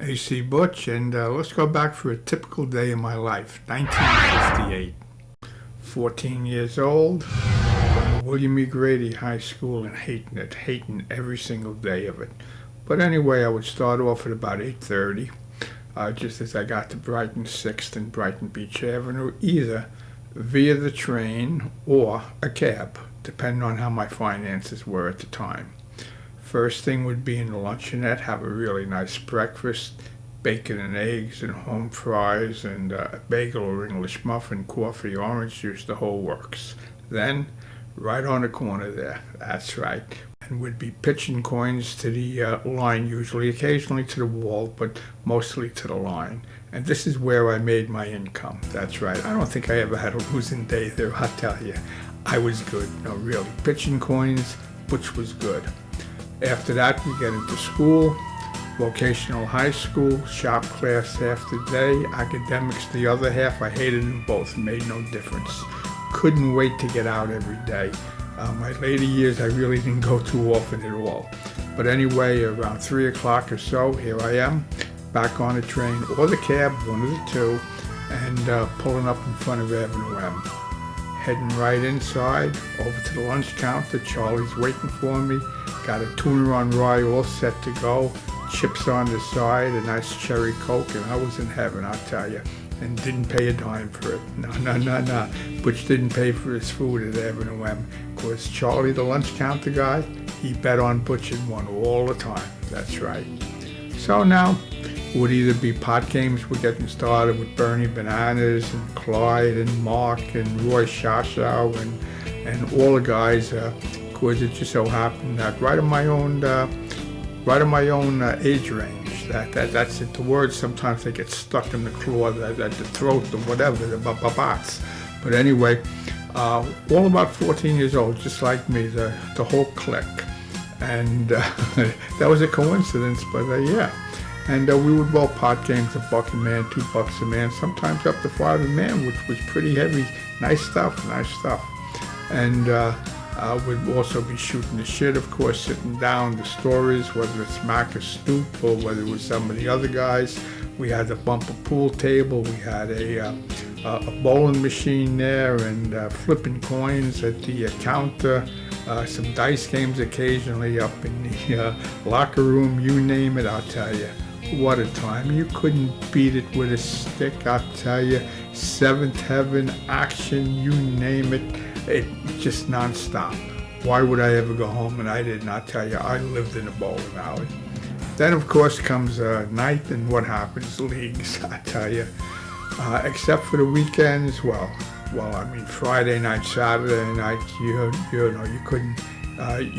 AC Butch, and let's go back for a typical day in my life. 1958. 14 years old, going to William E. Grady High School and hating every single day of it. But anyway, I would start off at about 8:30, just as I got to Brighton 6th and Brighton Beach Avenue, either via the train or a cab, depending on how my finances were at the time. First thing would be in the luncheonette, have a really nice breakfast, bacon and eggs and home fries and a bagel or English muffin, coffee, orange juice, the whole works. Then, right on the corner there, that's right, and would be pitching coins to the line usually, occasionally to the wall, but mostly to the line. And this is where I made my income, that's right. I don't think I ever had a losing day there, I'll tell you. I was good, no really. Pitching coins, which was good. After that, we get into school, vocational high school, shop class half the day, academics the other half. I hated them both, made no difference. Couldn't wait to get out every day. My later years, I really didn't go too often at all. But anyway, around 3 o'clock or so, here I am, back on the train or the cab, one of the two, and pulling up in front of Avenue M. Heading right inside, over to the lunch counter. Charlie's waiting for me. Got a tuna on rye all set to go. Chips on the side, a nice cherry Coke, and I was in heaven, I'll tell you. And didn't pay a dime for it. No. Butch didn't pay for his food at Avenue M. Of course, Charlie, the lunch counter guy, he bet on Butch and won all the time. That's right. So now, it would either be pot games we're getting started with Bernie Bananas and Clyde and Mark and Roy Shashow and all the guys. Of course, it just so happened that right in my own age range. That's it. The words sometimes they get stuck in the claw, the throat, or whatever, the babats. But anyway, all about 14 years old, just like me, the whole clique. And that was a coincidence, but yeah. And we would roll pot games, $1 a man, $2 a man, sometimes up to $5 a man, which was pretty heavy. Nice stuff. And we'd also be shooting the shit, of course, sitting down, the stories, whether it's Mac or Snoop or whether it was some of the other guys. We had the bumper pool table, we had a bowling machine there, and flipping coins at the counter, some dice games occasionally up in the locker room, you name it, I'll tell you. What a time. You couldn't beat it with a stick, I'll tell you. Seventh Heaven, action, you name it. It just nonstop. Why would I ever go home? And I did not tell you. I lived in a bowling alley. Then, of course, comes night, and what happens? Leagues, I tell you. Except for the weekends, well, I mean, Friday night, Saturday night, you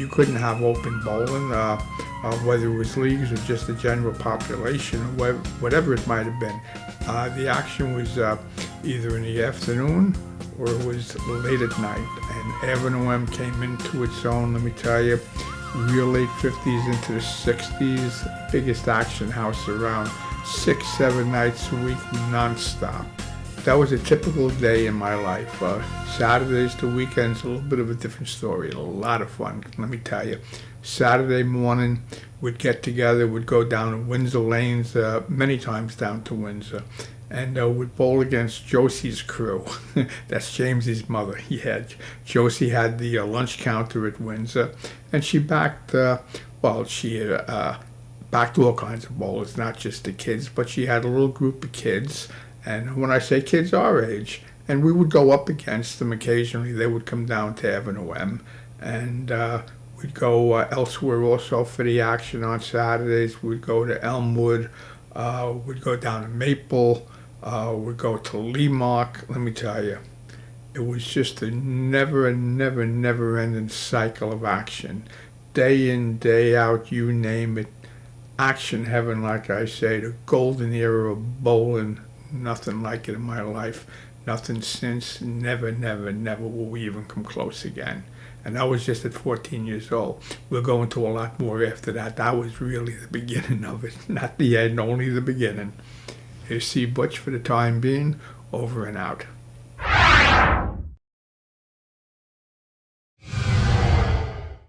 couldn't have open bowling, whether it was leagues or just the general population, or whatever it might have been. The action was either in the afternoon or it was late at night, and Avenue M came into its own, let me tell you, real late 50s into the 60s, biggest action house around, 6-7 nights a week, non-stop. That was a typical day in my life. Saturdays to weekends, a little bit of a different story, a lot of fun, let me tell you. Saturday morning, we'd get together, we'd go down to Windsor Lanes, many times down to Windsor, and we'd bowl against Josie's crew. That's James's mother. Josie had the lunch counter at Windsor, and she backed, she backed all kinds of bowlers, not just the kids, but she had a little group of kids, and when I say kids, our age, and we would go up against them occasionally. They would come down to Avenue M, and we'd go elsewhere also for the action on Saturdays. We'd go to Elmwood, we'd go down to Maple, we'd go to Leamark. Let me tell you, it was just a never-ending cycle of action. Day in, day out, you name it. Action heaven, like I say, the golden era of bowling. Nothing like it in my life. Nothing since. Never will we even come close again. And that was just at 14 years old. We'll go into a lot more after that. That was really the beginning of it. Not the end, only the beginning. Here's C. Butch for the time being. Over and out.